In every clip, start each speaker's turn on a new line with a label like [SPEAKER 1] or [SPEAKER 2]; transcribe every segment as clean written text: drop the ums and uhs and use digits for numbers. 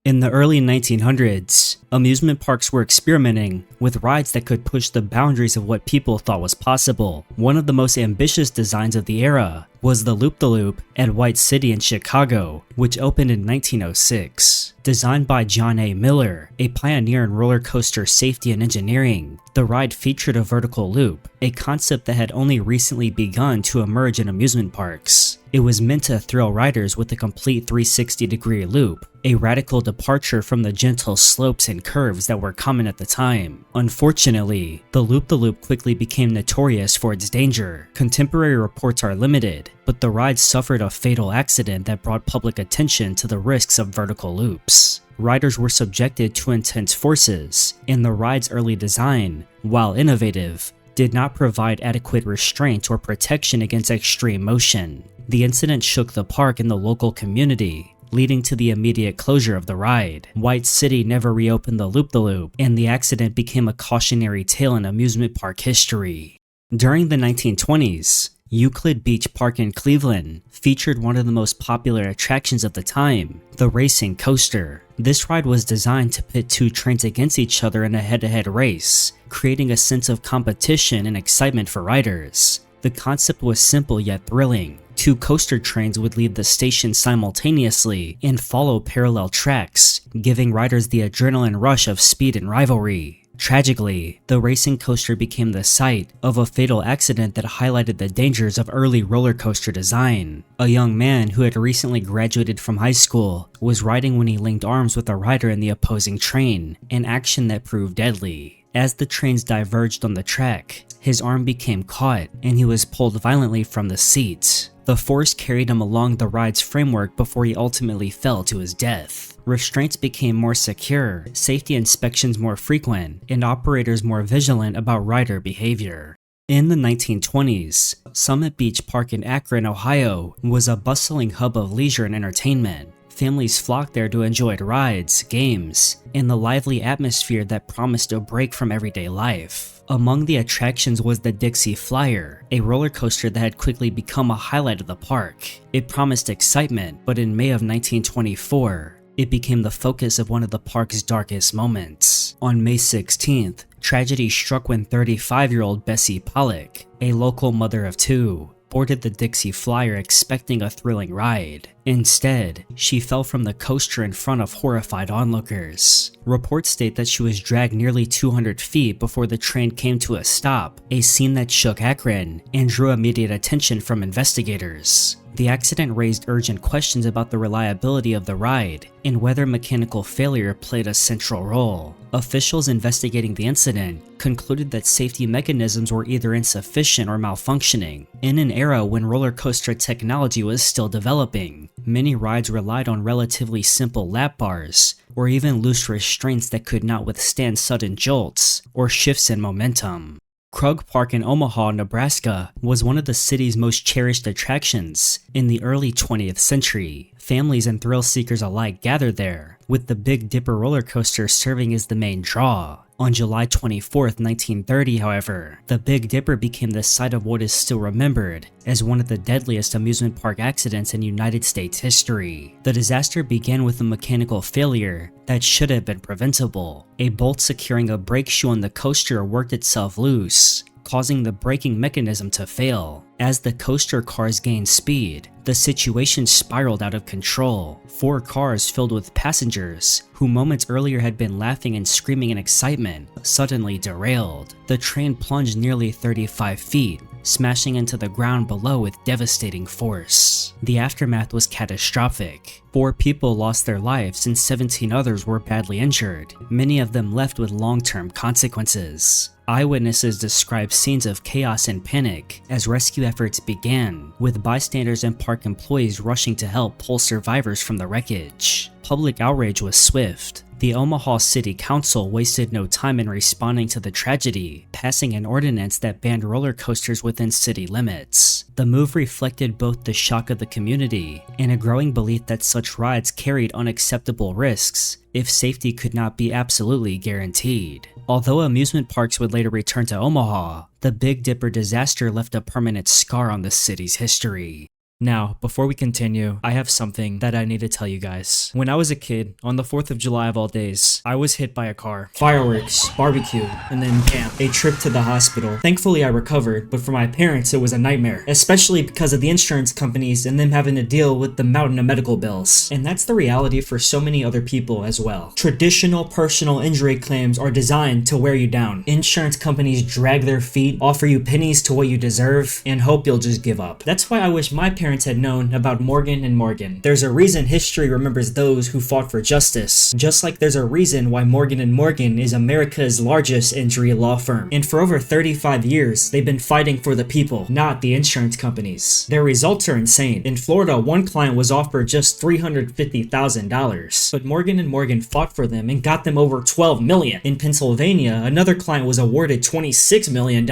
[SPEAKER 1] In the early 1900s, amusement parks were experimenting with rides that could push the boundaries of what people thought was possible. One of the most ambitious designs of the era was the Loop-the-Loop at White City in Chicago, which opened in 1906. Designed by John A. Miller, a pioneer in roller coaster safety and engineering, the ride featured a vertical loop, a concept that had only recently begun to emerge in amusement parks. It was meant to thrill riders with a complete 360-degree loop, a radical departure from the gentle slopes and curves that were common at the time. Unfortunately, the Loop-the-Loop quickly became notorious for its danger. Contemporary reports are limited, but the ride suffered a fatal accident that brought public attention to the risks of vertical loops. Riders were subjected to intense forces, and the ride's early design, while innovative, did not provide adequate restraint or protection against extreme motion. The incident shook the park and the local community, leading to the immediate closure of the ride. White City never reopened the Loop-the-Loop, and the accident became a cautionary tale in amusement park history. During the 1920s, Euclid Beach Park in Cleveland featured one of the most popular attractions of the time, the racing coaster. This ride was designed to pit two trains against each other in a head-to-head race, creating a sense of competition and excitement for riders. The concept was simple yet thrilling. Two coaster trains would leave the station simultaneously and follow parallel tracks, giving riders the adrenaline rush of speed and rivalry. Tragically, the racing coaster became the site of a fatal accident that highlighted the dangers of early roller coaster design. A young man who had recently graduated from high school was riding when he linked arms with a rider in the opposing train, an action that proved deadly. As the trains diverged on the track, his arm became caught and he was pulled violently from the seat. The force carried him along the ride's framework before he ultimately fell to his death. Restraints became more secure, safety inspections more frequent, and operators more vigilant about rider behavior. In the 1920s, Summit Beach Park in Akron, Ohio was a bustling hub of leisure and entertainment. Families flocked there to enjoy rides, games, and the lively atmosphere that promised a break from everyday life. Among the attractions was the Dixie Flyer, a roller coaster that had quickly become a highlight of the park. It promised excitement, but in May of 1924, it became the focus of one of the park's darkest moments. On May 16th, tragedy struck when 35-year-old Bessie Pollock, a local mother of two, boarded the Dixie Flyer expecting a thrilling ride. Instead, she fell from the coaster in front of horrified onlookers. Reports state that she was dragged nearly 200 feet before the train came to a stop, a scene that shook Akron and drew immediate attention from investigators. The accident raised urgent questions about the reliability of the ride and whether mechanical failure played a central role. Officials investigating the incident concluded that safety mechanisms were either insufficient or malfunctioning. In an era when roller coaster technology was still developing, many rides relied on relatively simple lap bars or even loose restraints that could not withstand sudden jolts or shifts in momentum. Krug Park in Omaha, Nebraska was one of the city's most cherished attractions. In the early 20th century, families and thrill seekers alike gathered there, with the Big Dipper roller coaster serving as the main draw. On July 24, 1930, however, the Big Dipper became the site of what is still remembered as one of the deadliest amusement park accidents in United States history. The disaster began with a mechanical failure that should have been preventable. A bolt securing a brake shoe on the coaster worked itself loose, causing the braking mechanism to fail. As the coaster cars gained speed, the situation spiraled out of control. 4 cars filled with passengers, who moments earlier had been laughing and screaming in excitement, suddenly derailed. The train plunged nearly 35 feet, smashing into the ground below with devastating force. The aftermath was catastrophic. 4 people lost their lives and 17 others were badly injured, many of them left with long-term consequences. Eyewitnesses described scenes of chaos and panic as rescue efforts began, with bystanders and park employees rushing to help pull survivors from the wreckage. Public outrage was swift. The Omaha City Council wasted no time in responding to the tragedy, passing an ordinance that banned roller coasters within city limits. The move reflected both the shock of the community and a growing belief that such rides carried unacceptable risks if safety could not be absolutely guaranteed. Although amusement parks would later return to Omaha, the Big Dipper disaster left a permanent scar on the city's history. Now, before we continue, I have something that I need to tell you guys. When I was a kid, on the 4th of July of all days, I was hit by a car. Fireworks, barbecue, and then bam, a trip to the hospital. Thankfully, I recovered, but for my parents, it was a nightmare, especially because of the insurance companies and them having to deal with the mountain of medical bills. And that's the reality for so many other people as well. Traditional personal injury claims are designed to wear you down. Insurance companies drag their feet, offer you pennies to what you deserve, and hope you'll just give up. That's why I wish my parents had known about Morgan & Morgan. There's a reason history remembers those who fought for justice, just like there's a reason why Morgan & Morgan is America's largest injury law firm. And for over 35 years, they've been fighting for the people, not the insurance companies. Their results are insane. In Florida, one client was offered just $350,000, but Morgan & Morgan fought for them and got them over $12 million. In Pennsylvania, another client was awarded $26 million,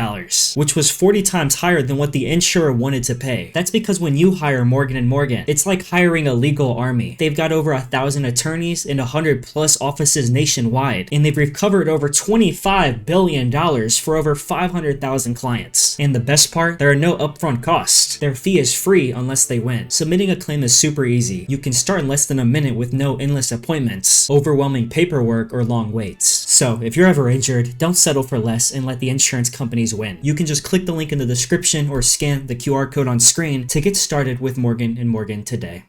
[SPEAKER 1] which was 40 times higher than what the insurer wanted to pay. That's because when you hire Morgan & Morgan, it's like hiring a legal army. They've got over 1,000 attorneys and 100 plus offices nationwide, and they've recovered over $25 billion for over 500,000 clients. And the best part, there are no upfront costs. Their fee is free unless they win. Submitting a claim is super easy. You can start in less than a minute with no endless appointments, overwhelming paperwork, or long waits. So if you're ever injured, don't settle for less and let the insurance companies win. You can just click the link in the description or scan the QR code on screen to get started with Morgan & Morgan today.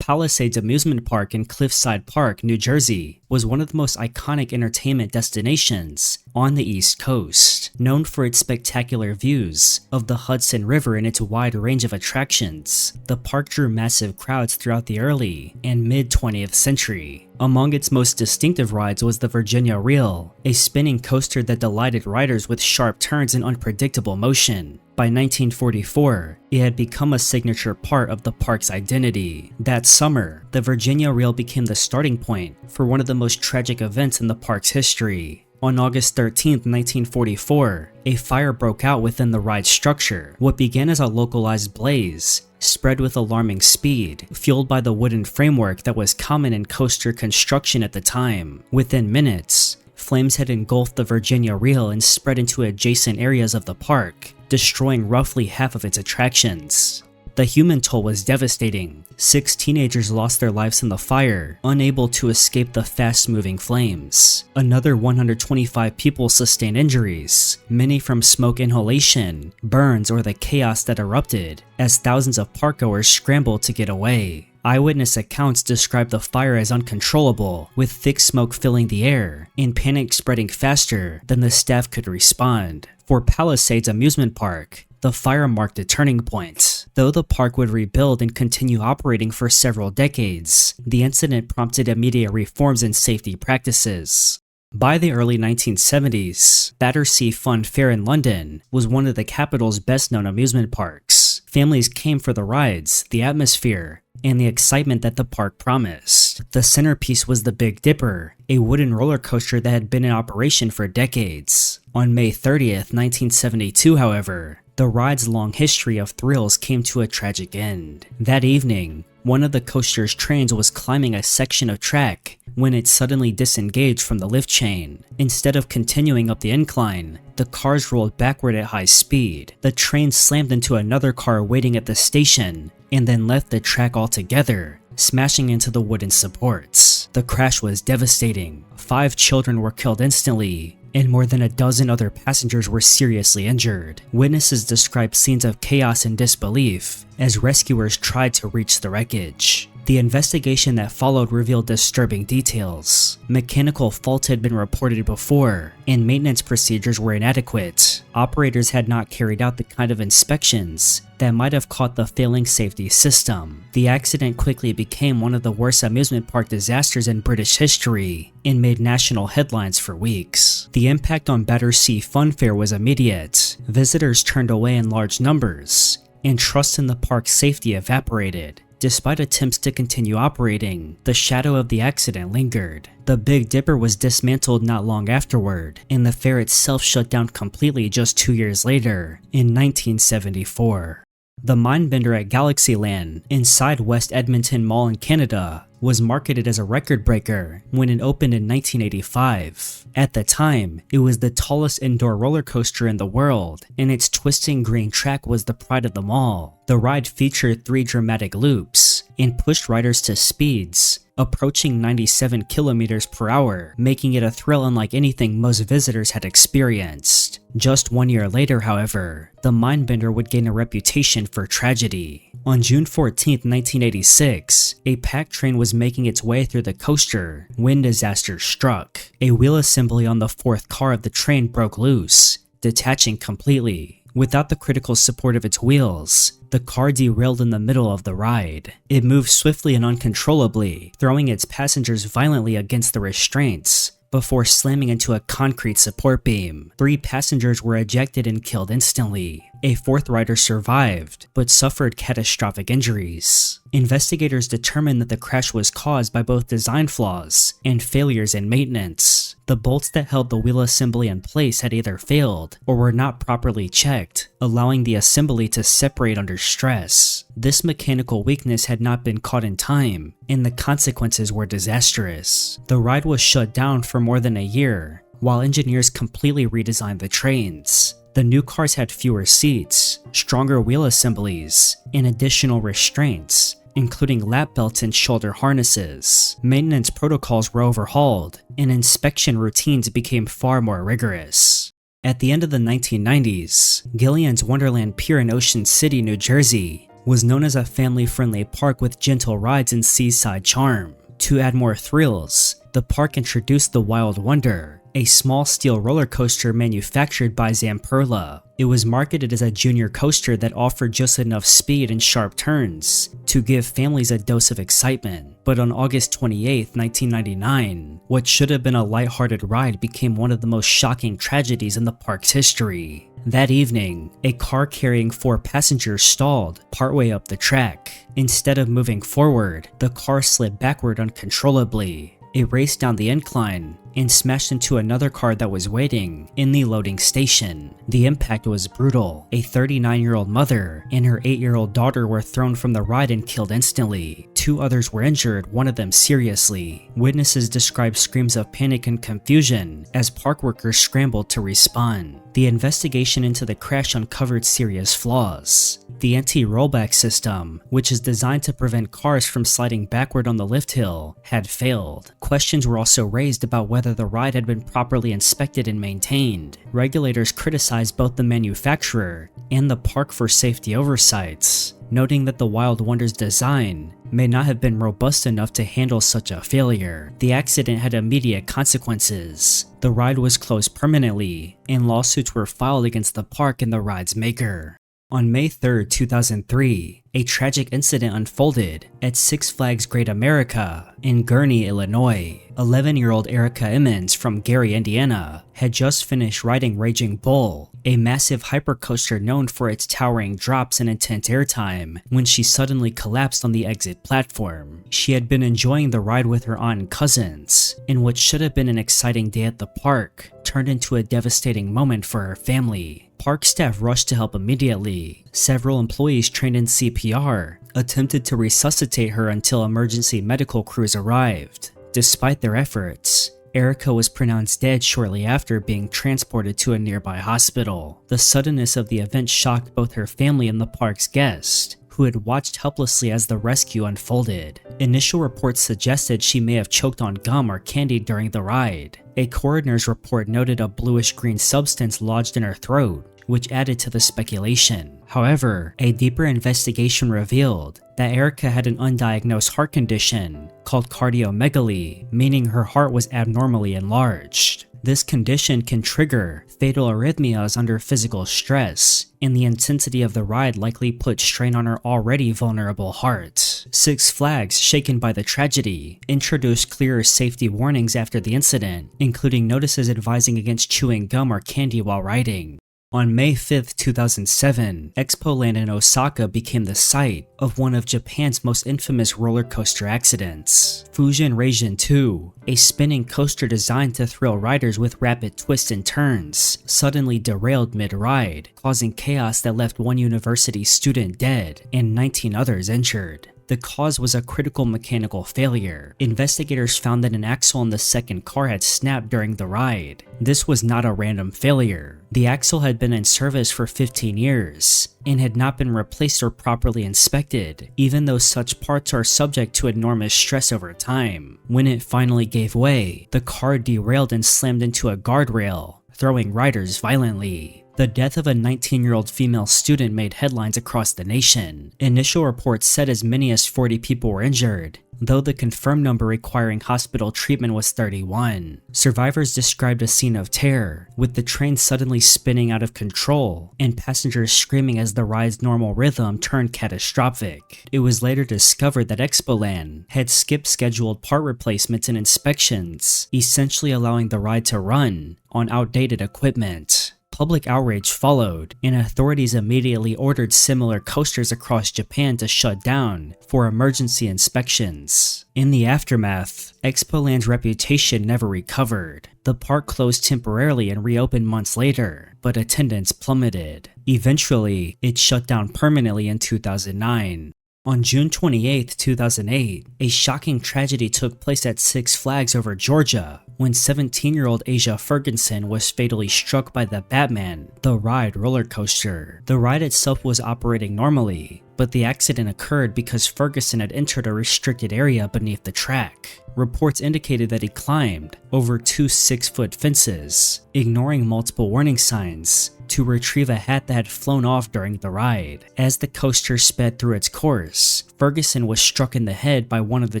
[SPEAKER 1] Palisades Amusement Park in Cliffside Park, New Jersey, was one of the most iconic entertainment destinations on the East Coast, known for its spectacular views of the Hudson River and its wide range of attractions. The park drew massive crowds throughout the early and mid-20th century. Among its most distinctive rides was the Virginia Reel, a spinning coaster that delighted riders with sharp turns and unpredictable motion. By 1944, it had become a signature part of the park's identity. That summer, the Virginia Reel became the starting point for one of the most tragic events in the park's history. On August 13, 1944, a fire broke out within the ride's structure. What began as a localized blaze spread with alarming speed, fueled by the wooden framework that was common in coaster construction at the time. Within minutes, flames had engulfed the Virginia Reel and spread into adjacent areas of the park, destroying roughly half of its attractions. The human toll was devastating. 6 teenagers lost their lives in the fire, unable to escape the fast-moving flames. Another 125 people sustained injuries, many from smoke inhalation, burns, or the chaos that erupted, as thousands of parkgoers scrambled to get away. Eyewitness accounts describe the fire as uncontrollable, with thick smoke filling the air, and panic spreading faster than the staff could respond. For Palisades Amusement Park, the fire marked a turning point. Though the park would rebuild and continue operating for several decades, the incident prompted immediate reforms in safety practices. By the early 1970s, Battersea Fair in London was one of the capital's best-known amusement parks. Families came for the rides, the atmosphere, and the excitement that the park promised. The centerpiece was the Big Dipper, a wooden roller coaster that had been in operation for decades. On May 30th, 1972, however, the ride's long history of thrills came to a tragic end. That evening, one of the coaster's trains was climbing a section of track when it suddenly disengaged from the lift chain. Instead of continuing up the incline, the cars rolled backward at high speed. The train slammed into another car waiting at the station and then left the track altogether, smashing into the wooden supports. The crash was devastating. 5 children were killed instantly, and more than a dozen other passengers were seriously injured. Witnesses described scenes of chaos and disbelief as rescuers tried to reach the wreckage. The investigation that followed revealed disturbing details. Mechanical faults had been reported before, and maintenance procedures were inadequate. Operators had not carried out the kind of inspections that might have caught the failing safety system. The accident quickly became one of the worst amusement park disasters in British history and made national headlines for weeks. The impact on Battersea Fair was immediate. Visitors turned away in large numbers, and trust in the park's safety evaporated. Despite attempts to continue operating, the shadow of the accident lingered. The Big Dipper was dismantled not long afterward, and the fair itself shut down completely just 2 years later, in 1974. The Mindbender at Galaxyland, inside West Edmonton Mall in Canada, was marketed as a record breaker when it opened in 1985. At the time, it was the tallest indoor roller coaster in the world, and its twisting green track was the pride of them all. The ride featured 3 dramatic loops and pushed riders to speeds approaching 97 kilometers per hour, making it a thrill unlike anything most visitors had experienced. Just 1 year later, however, the Mindbender would gain a reputation for tragedy. On June 14, 1986, a packed train was making its way through the coaster when disaster struck. A wheel assembly on the 4th car of the train broke loose, detaching completely. Without the critical support of its wheels, the car derailed in the middle of the ride. It moved swiftly and uncontrollably, throwing its passengers violently against the restraints before slamming into a concrete support beam. 3 passengers were ejected and killed instantly. A 4th rider survived, but suffered catastrophic injuries. Investigators determined that the crash was caused by both design flaws and failures in maintenance. The bolts that held the wheel assembly in place had either failed or were not properly checked, allowing the assembly to separate under stress. This mechanical weakness had not been caught in time, and the consequences were disastrous. The ride was shut down for more than a year, while engineers completely redesigned the trains. The new cars had fewer seats, stronger wheel assemblies, and additional restraints, including lap belts and shoulder harnesses. Maintenance protocols were overhauled, and inspection routines became far more rigorous. At the end of the 1990s, Gillian's Wonderland Pier in Ocean City, New Jersey, was known as a family-friendly park with gentle rides and seaside charm. To add more thrills, the park introduced the Wild Wonder, a small steel roller coaster manufactured by Zamperla. It was marketed as a junior coaster that offered just enough speed and sharp turns to give families a dose of excitement. But on August 28, 1999, what should have been a lighthearted ride became one of the most shocking tragedies in the park's history. That evening, a car carrying 4 passengers stalled partway up the track. Instead of moving forward, the car slid backward uncontrollably. It raced down the incline and smashed into another car that was waiting in the loading station. The impact was brutal. A 39-year-old mother and her 8-year-old daughter were thrown from the ride and killed instantly. 2 others were injured, one of them seriously. Witnesses described screams of panic and confusion as park workers scrambled to respond. The investigation into the crash uncovered serious flaws. The anti-rollback system, which is designed to prevent cars from sliding backward on the lift hill, had failed. Questions were also raised about whether the ride had been properly inspected and maintained. Regulators criticized both the manufacturer and the park for safety oversights, noting that the Wild Wonder's design may not have been robust enough to handle such a failure. The accident had immediate consequences. The ride was closed permanently, and lawsuits were filed against the park and the ride's maker. On May 3, 2003, a tragic incident unfolded at Six Flags Great America in Gurnee, Illinois. 11-year-old Erica Emmons from Gary, Indiana, had just finished riding Raging Bull, a massive hypercoaster known for its towering drops and intense airtime, when she suddenly collapsed on the exit platform. She had been enjoying the ride with her aunt and cousins, and what should have been an exciting day at the park turned into a devastating moment for her family. Park staff rushed to help immediately. Several employees trained in CPR attempted to resuscitate her until emergency medical crews arrived. Despite their efforts, Erica was pronounced dead shortly after being transported to a nearby hospital. The suddenness of the event shocked both her family and the park's guests, who had watched helplessly as the rescue unfolded. Initial reports suggested she may have choked on gum or candy during the ride. A coroner's report noted a bluish-green substance lodged in her throat, which added to the speculation. However, a deeper investigation revealed that Erica had an undiagnosed heart condition called cardiomegaly, meaning her heart was abnormally enlarged. This condition can trigger fatal arrhythmias under physical stress, and the intensity of the ride likely put strain on her already vulnerable heart. Six Flags, shaken by the tragedy, introduced clearer safety warnings after the incident, including notices advising against chewing gum or candy while riding. On May 5, 2007, Expoland in Osaka became the site of one of Japan's most infamous roller coaster accidents. Fujin Raijin II, a spinning coaster designed to thrill riders with rapid twists and turns, suddenly derailed mid-ride, causing chaos that left one university student dead and 19 others injured. The cause was a critical mechanical failure. Investigators found that an axle in the second car had snapped during the ride. This was not a random failure. The axle had been in service for 15 years and had not been replaced or properly inspected, even though such parts are subject to enormous stress over time. When it finally gave way, the car derailed and slammed into a guardrail, throwing riders violently. The death of a 19-year-old female student made headlines across the nation. Initial reports said as many as 40 people were injured, though the confirmed number requiring hospital treatment was 31. Survivors described a scene of terror, with the train suddenly spinning out of control and passengers screaming as the ride's normal rhythm turned catastrophic. It was later discovered that Expoland had skipped scheduled part replacements and inspections, essentially allowing the ride to run on outdated equipment. Public outrage followed, and authorities immediately ordered similar coasters across Japan to shut down for emergency inspections. In the aftermath, Expoland's reputation never recovered. The park closed temporarily and reopened months later, but attendance plummeted. Eventually, it shut down permanently in 2009. On June 28, 2008, a shocking tragedy took place at Six Flags over Georgia when 17-year-old Asia Ferguson was fatally struck by the Batman, the Ride roller coaster. The ride itself was operating normally, but the accident occurred because Ferguson had entered a restricted area beneath the track. Reports indicated that he climbed over two 6-foot fences, ignoring multiple warning signs, to retrieve a hat that had flown off during the ride. As the coaster sped through its course, Ferguson was struck in the head by one of the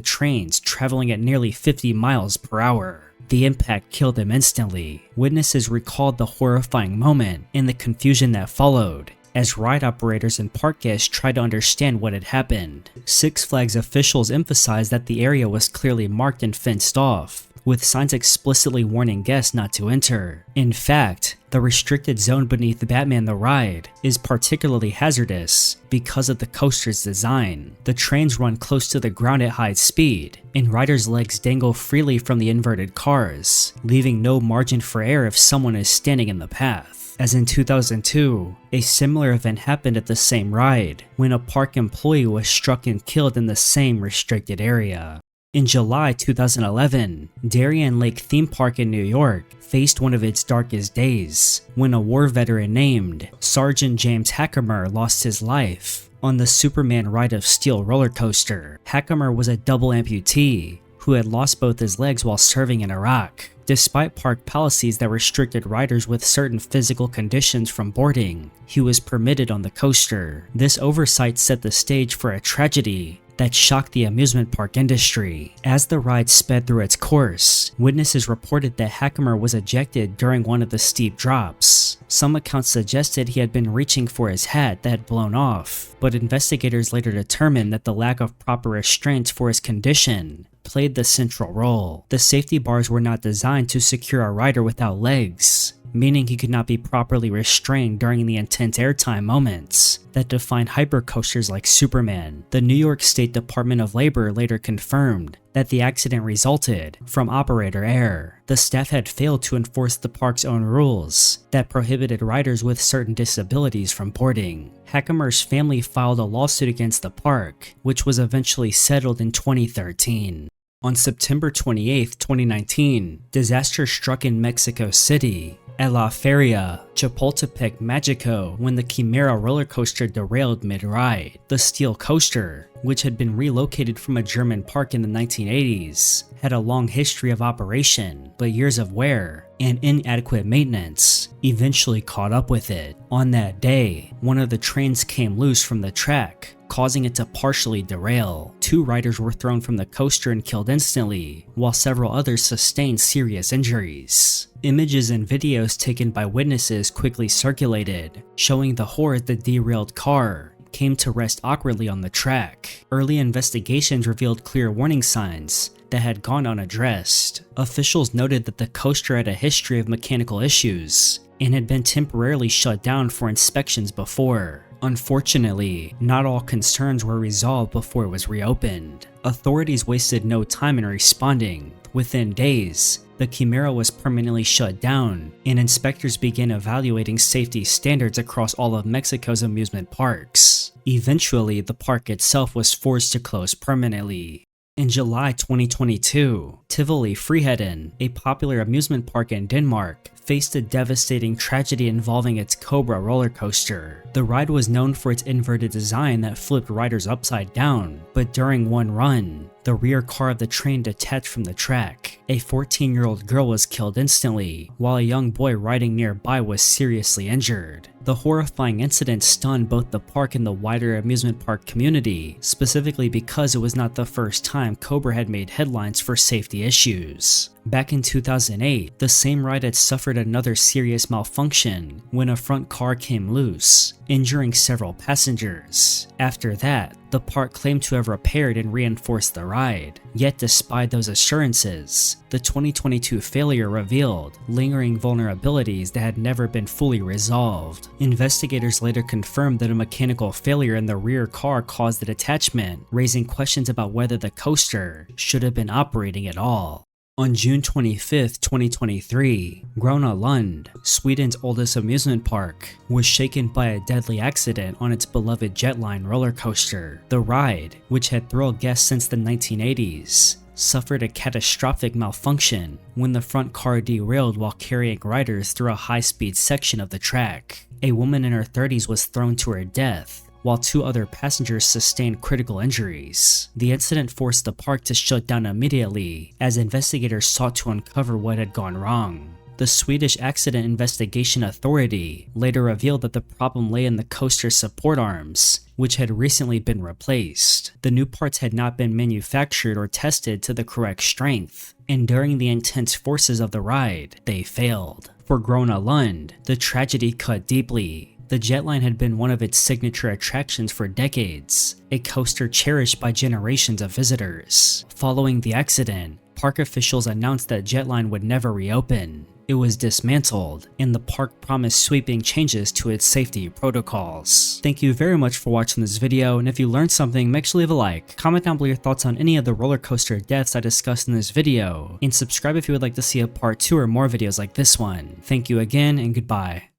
[SPEAKER 1] trains traveling at nearly 50 miles per hour. The impact killed him instantly. Witnesses recalled the horrifying moment and the confusion that followed, as ride operators and park guests tried to understand what had happened. Six Flags officials emphasized that the area was clearly marked and fenced off, with signs explicitly warning guests not to enter. In fact, the restricted zone beneath Batman the Ride is particularly hazardous because of the coaster's design. The trains run close to the ground at high speed, and riders' legs dangle freely from the inverted cars, leaving no margin for error if someone is standing in the path. As in 2002, a similar event happened at the same ride, when a park employee was struck and killed in the same restricted area. In July 2011, Darien Lake Theme Park in New York faced one of its darkest days, when a war veteran named Sergeant James Hackemer lost his life on the Superman Ride of Steel roller coaster. Hackemer was a double amputee who had lost both his legs while serving in Iraq. Despite park policies that restricted riders with certain physical conditions from boarding, he was permitted on the coaster. This oversight set the stage for a tragedy that shocked the amusement park industry. As the ride sped through its course, witnesses reported that Hackemer was ejected during one of the steep drops. Some accounts suggested he had been reaching for his hat that had blown off, but investigators later determined that the lack of proper restraints for his condition played the central role. The safety bars were not designed to secure a rider without legs, meaning he could not be properly restrained during the intense airtime moments that define hypercoasters like Superman. The New York State Department of Labor later confirmed that the accident resulted from operator error. The staff had failed to enforce the park's own rules that prohibited riders with certain disabilities from boarding. Hackemer's family filed a lawsuit against the park, which was eventually settled in 2013. On September 28, 2019, disaster struck in Mexico City at La Feria, Chapultepec, Mexico, when the Quimera roller coaster derailed mid-ride. The steel coaster, which had been relocated from a German park in the 1980s, had a long history of operation, but years of wear and inadequate maintenance eventually caught up with it. On that day, one of the trains came loose from the track, causing it to partially derail. 2 riders were thrown from the coaster and killed instantly, while several others sustained serious injuries. Images and videos taken by witnesses quickly circulated, showing the horror the derailed car came to rest awkwardly on the track. Early investigations revealed clear warning signs that had gone unaddressed. Officials noted that the coaster had a history of mechanical issues and had been temporarily shut down for inspections before. Unfortunately, not all concerns were resolved before it was reopened. Authorities wasted no time in responding. Within days, the Quimera was permanently shut down, and inspectors began evaluating safety standards across all of Mexico's amusement parks. Eventually, the park itself was forced to close permanently. In July 2022, Tivoli Friheden, a popular amusement park in Denmark, faced a devastating tragedy involving its Cobra roller coaster. The ride was known for its inverted design that flipped riders upside down, but during one run, the rear car of the train detached from the track. A 14-year-old girl was killed instantly, while a young boy riding nearby was seriously injured. The horrifying incident stunned both the park and the wider amusement park community, specifically because it was not the first time Cobra had made headlines for safety issues. Back in 2008, the same ride had suffered another serious malfunction when a front car came loose, injuring several passengers. After that, the park claimed to have repaired and reinforced the ride. Yet despite those assurances, the 2022 failure revealed lingering vulnerabilities that had never been fully resolved. Investigators later confirmed that a mechanical failure in the rear car caused the detachment, raising questions about whether the coaster should have been operating at all. On June 25, 2023, Gröna Lund, Sweden's oldest amusement park, was shaken by a deadly accident on its beloved Jetline roller coaster. The ride, which had thrilled guests since the 1980s, suffered a catastrophic malfunction when the front car derailed while carrying riders through a high-speed section of the track. A woman in her 30s was thrown to her death, while 2 other passengers sustained critical injuries. The incident forced the park to shut down immediately as investigators sought to uncover what had gone wrong. The Swedish Accident Investigation Authority later revealed that the problem lay in the coaster's support arms, which had recently been replaced. The new parts had not been manufactured or tested to the correct strength, and during the intense forces of the ride, they failed. For Gröna Lund, the tragedy cut deeply. The Jetline had been one of its signature attractions for decades, a coaster cherished by generations of visitors. Following the accident, park officials announced that Jetline would never reopen. It was dismantled, and the park promised sweeping changes to its safety protocols. Thank you very much for watching this video, and if you learned something, make sure to leave a like, comment down below your thoughts on any of the roller coaster deaths I discussed in this video, and subscribe if you would like to see a part 2 or more videos like this one. Thank you again, and goodbye.